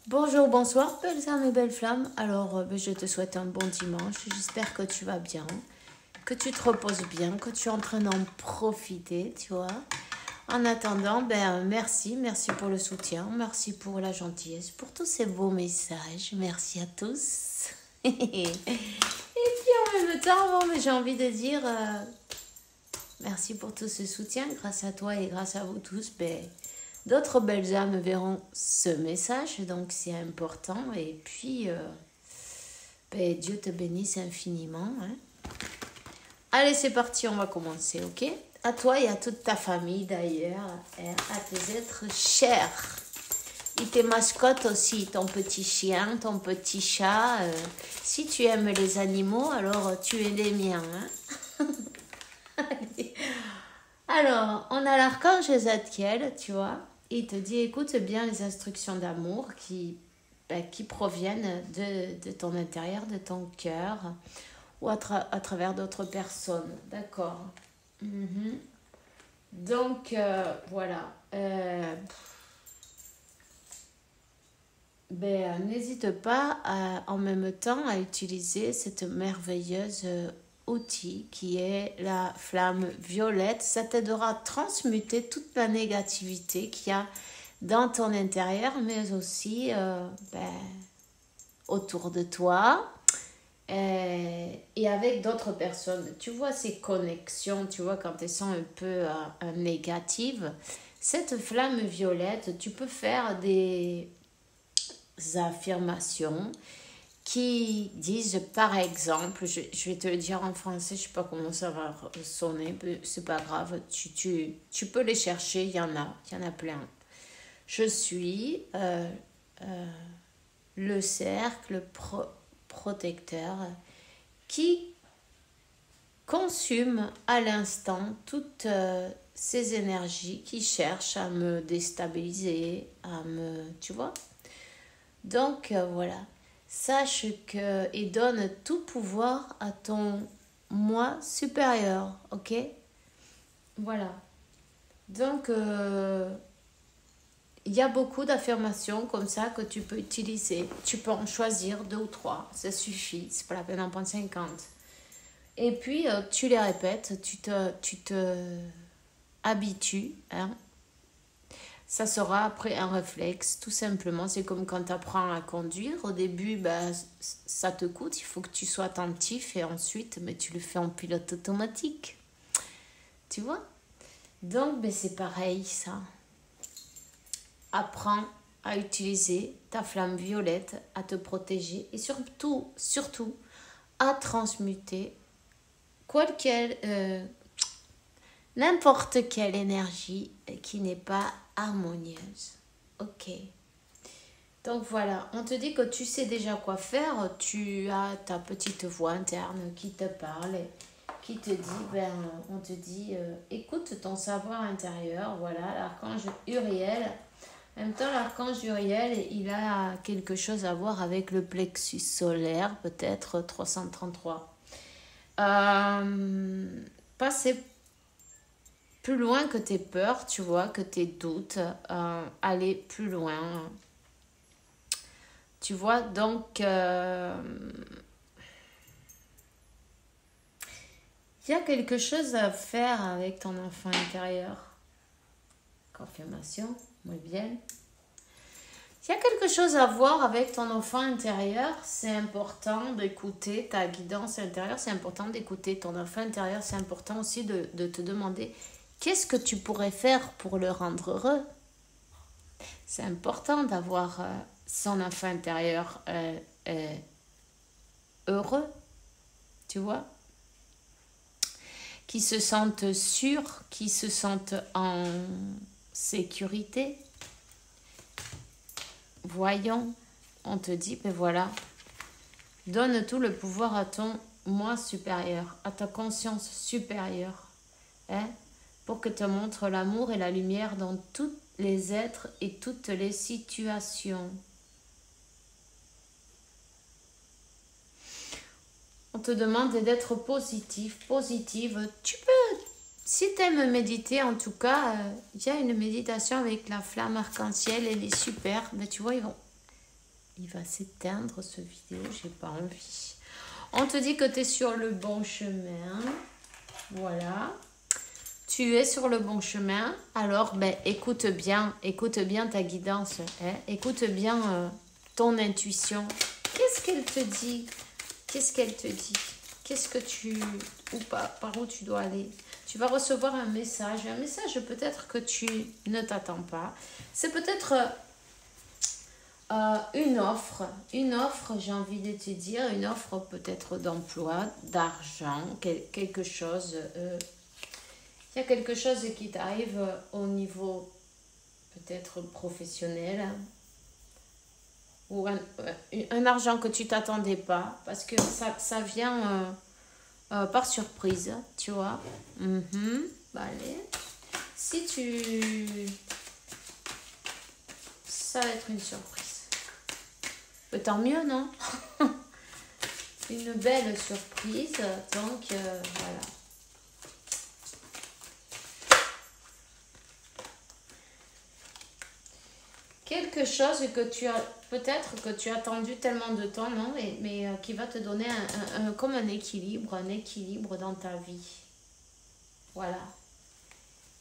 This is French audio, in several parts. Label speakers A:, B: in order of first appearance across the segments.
A: Bonjour, bonsoir, belles âmes et belles flammes. Alors, je te souhaite un bon dimanche. J'espère que tu vas bien, que tu te reposes bien, que tu es en train d'en profiter, tu vois. En attendant, merci pour le soutien, merci pour la gentillesse, pour tous ces beaux messages. Merci à tous. Et puis en même temps, bon, mais j'ai envie de dire merci pour tout ce soutien. Grâce à toi et grâce à vous tous, d'autres belles âmes verront ce message, donc c'est important. Et puis, Dieu te bénisse infiniment. Hein. Allez, c'est parti, on va commencer, ok? À toi et à toute ta famille d'ailleurs, à tes êtres chers. Et tes mascottes aussi, ton petit chien, ton petit chat. Si tu aimes les animaux, alors tu es les miens. Hein. Alors, on a l'archange Zadkiel, tu vois. Il te dit, écoute bien les instructions d'amour qui proviennent de ton intérieur, de ton cœur, ou à travers d'autres personnes. D'accord. Donc, voilà. N'hésite pas en même temps à utiliser cette merveilleuse outil qui est la flamme violette. Ça t'aidera à transmuter toute la négativité qu'il y a dans ton intérieur, mais aussi autour de toi et avec d'autres personnes. Tu vois ces connexions, tu vois quand elles sont un peu négatives. Cette flamme violette, tu peux faire des affirmations qui disent par exemple, je vais te le dire en français, je sais pas comment ça va sonner, c'est pas grave, tu peux les chercher, il y en a plein. Je suis le cercle protecteur qui consume à l'instant toutes ces énergies qui cherchent à me déstabiliser, tu vois. Donc voilà, sache que et donne tout pouvoir à ton moi supérieur, ok? Voilà. Donc il y a beaucoup d'affirmations comme ça que tu peux utiliser. Tu peux en choisir 2 ou 3, ça suffit, c'est pas la peine d'en prendre 50. Et puis tu les répètes, tu te habitues, hein? Ça sera après un réflexe, tout simplement. C'est comme quand tu apprends à conduire. Au début, ça te coûte, il faut que tu sois attentif et ensuite, tu le fais en pilote automatique. Tu vois? Donc, c'est pareil, ça. Apprends à utiliser ta flamme violette, à te protéger et surtout, à transmuter n'importe quelle énergie qui n'est pas harmonieuse. Ok. Donc voilà, on te dit que tu sais déjà quoi faire. Tu as ta petite voix interne qui te parle, qui te dit, on te dit, écoute ton savoir intérieur. Voilà, l'archange Uriel. En même temps, l'archange Uriel, il a quelque chose à voir avec le plexus solaire, peut-être 333. Passer plus loin que tes peurs, tu vois, que tes doutes, aller plus loin. Tu vois, donc, il y a quelque chose à faire avec ton enfant intérieur. Confirmation, muy bien. Il y a quelque chose à voir avec ton enfant intérieur. C'est important d'écouter ta guidance intérieure. C'est important d'écouter ton enfant intérieur. C'est important aussi de te demander qu'est-ce que tu pourrais faire pour le rendre heureux. C'est important d'avoir son enfant intérieur heureux, tu vois, qui se sentent sûrs, qui se sentent en sécurité. Voyons, on te dit, voilà, donne tout le pouvoir à ton moi supérieur, à ta conscience supérieure, hein, pour que te montre l'amour et la lumière dans tous les êtres et toutes les situations. On te demande d'être positive. Tu peux, si tu aimes méditer, en tout cas, il y a une méditation avec la flamme arc-en-ciel, elle est super. Mais tu vois, il va s'éteindre ce vidéo, j'ai pas envie. On te dit que tu es sur le bon chemin. Voilà. Tu es sur le bon chemin. Alors, ben, écoute bien ta guidance. Hein? Écoute bien ton intuition. Qu'est-ce qu'elle te dit? Qu'est-ce qu'elle te dit? Qu'est-ce que tu... ou pas, par où tu dois aller? Tu vas recevoir un message peut-être que tu ne t'attends pas. C'est peut-être une offre, j'ai envie de te dire, une offre peut-être d'emploi, d'argent, quelque chose. Il y a quelque chose qui t'arrive au niveau peut-être professionnel, ou un argent que tu t'attendais pas, parce que ça vient par surprise, tu vois. Bah, allez. Si tu... Ça va être une surprise. Tant mieux, non? Une belle surprise, donc voilà. Quelque chose que tu as, peut-être que tu as attendu tellement de temps, non? Mais qui va te donner comme un équilibre dans ta vie. Voilà.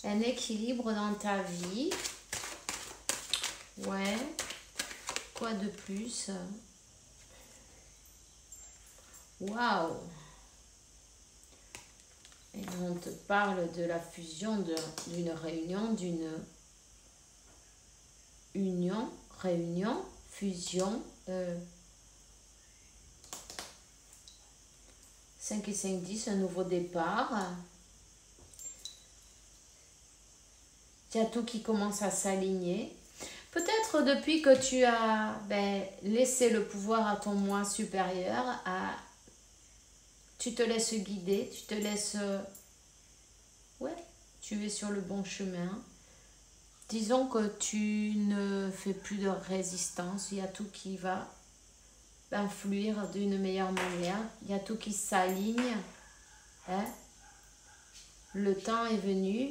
A: Un équilibre dans ta vie. Ouais. Quoi de plus? Waouh! Et on te parle de la fusion d'une réunion, d'une union, réunion, fusion. 5 et 5, 10, un nouveau départ. Il y a tout qui commence à s'aligner. Peut-être depuis que tu as laissé le pouvoir à ton moi supérieur, tu te laisses guider, tu te laisses... ouais, tu es sur le bon chemin. Disons que tu ne fais plus de résistance, il y a tout qui va fluir d'une meilleure manière, il y a tout qui s'aligne. Hein? Le temps est venu.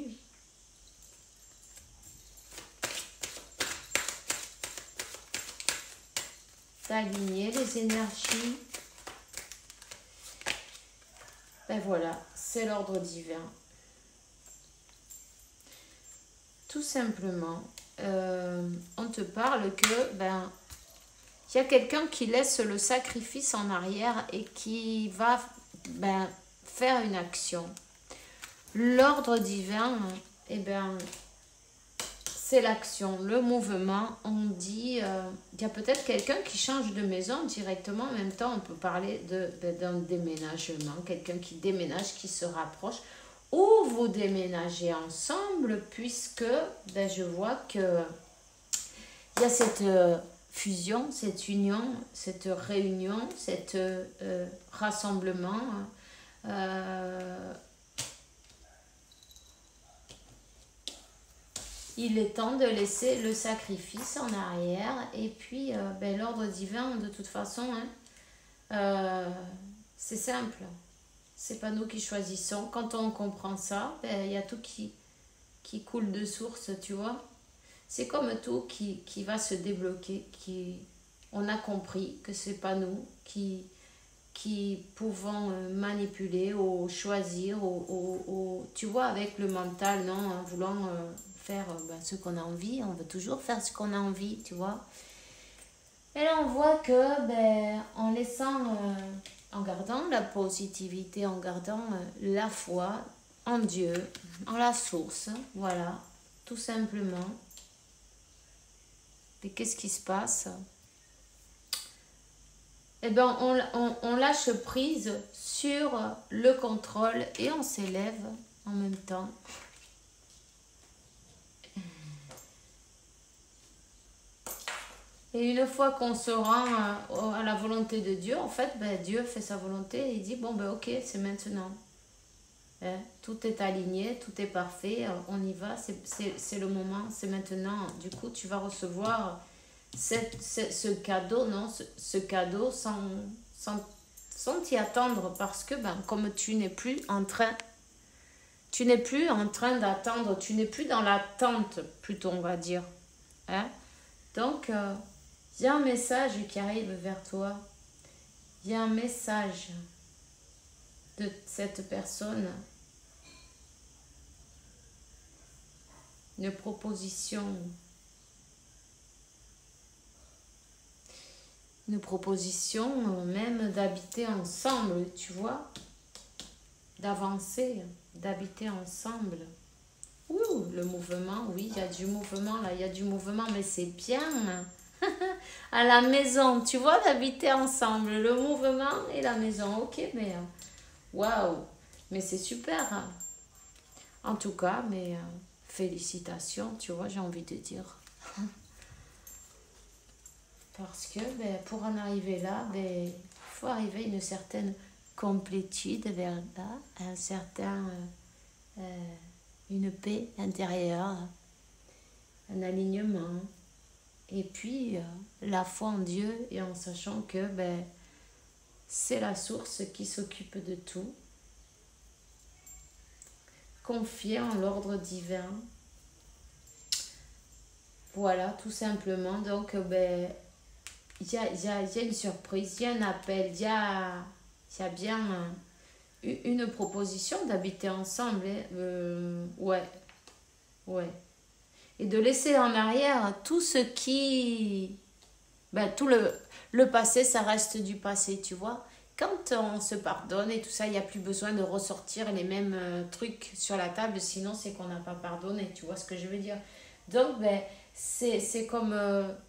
A: D'aligner les énergies. Voilà, c'est l'ordre divin. Tout simplement, on te parle que il y a quelqu'un qui laisse le sacrifice en arrière et qui va faire une action. L'ordre divin, c'est l'action, le mouvement. On dit, il y a peut-être quelqu'un qui change de maison directement. En même temps, on peut parler d'un déménagement, quelqu'un qui déménage, qui se rapproche. Ou vous déménagez ensemble, puisque je vois que il y a cette fusion, cette union, cette réunion, cet rassemblement. Il est temps de laisser le sacrifice en arrière. Et puis, l'ordre divin, de toute façon, c'est simple. C'est pas nous qui choisissons. Quand on comprend ça, il y a tout qui coule de source, tu vois. C'est comme tout qui va se débloquer. On a compris que c'est pas nous qui pouvons manipuler ou choisir. Tu vois, avec le mental, non, en voulant faire ce qu'on a envie. On veut toujours faire ce qu'on a envie, tu vois. Et là, on voit que en laissant... en gardant la positivité, en gardant la foi en Dieu, en la source, voilà, tout simplement. Et qu'est-ce qui se passe? On lâche prise sur le contrôle et on s'élève en même temps. Et une fois qu'on se rend à la volonté de Dieu, en fait, Dieu fait sa volonté et il dit, ok, c'est maintenant. Tout est aligné, tout est parfait, on y va, c'est le moment, c'est maintenant. Du coup, tu vas recevoir ce cadeau, non, ce cadeau sans t'y attendre, parce que comme tu n'es plus en train d'attendre, tu n'es plus dans l'attente, plutôt on va dire. Donc, Il y a un message qui arrive vers toi. Il y a un message de cette personne. Une proposition. Une proposition même d'habiter ensemble, tu vois. D'avancer, d'habiter ensemble. Ouh, le mouvement, oui, il y a du mouvement là, il y a du mouvement, mais c'est bien. À la maison, tu vois, d'habiter ensemble, le mouvement et la maison. Ok, mais waouh, mais c'est super. Hein. En tout cas, mais félicitations, tu vois, j'ai envie de dire. Parce que ben, pour en arriver là, ben, il faut arriver à une certaine complétude vers là, un certain, une paix intérieure, un alignement. Et puis, la foi en Dieu et en sachant que ben, c'est la source qui s'occupe de tout. Confier en l'ordre divin. Voilà, tout simplement. Donc, ben, il y a une surprise, il y a un appel, il y a bien une proposition d'habiter ensemble. Ouais, ouais. Et de laisser en arrière tout ce qui... Ben, tout le passé, ça reste du passé, tu vois. Quand on se pardonne et tout ça, il n'y a plus besoin de ressortir les mêmes trucs sur la table, sinon c'est qu'on n'a pas pardonné, tu vois ce que je veux dire. Donc, ben, c'est comme...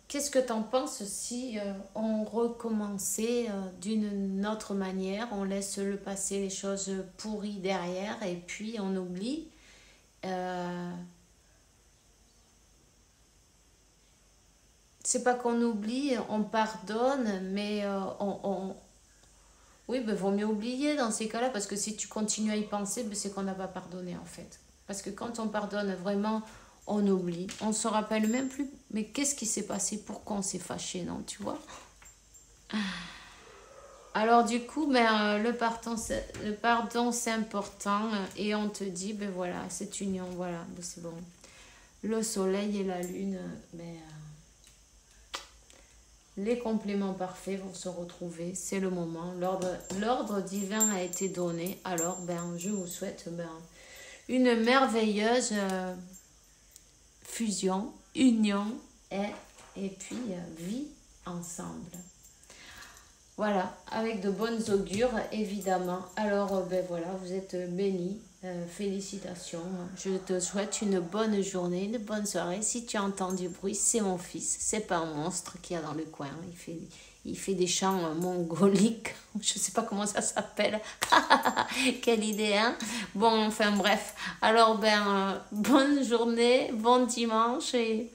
A: qu'est-ce que tu en penses si on recommençait d'une autre manière, on laisse le passé, les choses pourries derrière, et puis on oublie c'est pas qu'on oublie, on pardonne, mais oui, ben, vaut mieux oublier dans ces cas-là, parce que si tu continues à y penser, ben, c'est qu'on n'a pas pardonné en fait. Parce que quand on pardonne vraiment, on oublie, on se rappelle même plus, mais qu'est-ce qui s'est passé, pourquoi on s'est fâché, non, tu vois. Alors du coup, ben, le pardon c'est important, et on te dit, ben voilà, cette union, voilà, ben, c'est bon. Le soleil et la lune, ben... les compléments parfaits vont se retrouver, c'est le moment. L'ordre divin a été donné. Alors, ben, je vous souhaite une merveilleuse fusion, union et puis vie ensemble. Voilà, avec de bonnes augures, évidemment. Alors, ben voilà, vous êtes bénis. Félicitations. Je te souhaite une bonne journée, une bonne soirée. Si tu entends du bruit, c'est mon fils. C'est pas un monstre qu'il y a dans le coin. Il fait des chants mongoliques. Je sais pas comment ça s'appelle. Quelle idée, hein? Bon, enfin bref. Alors, ben, bonne journée, bon dimanche et...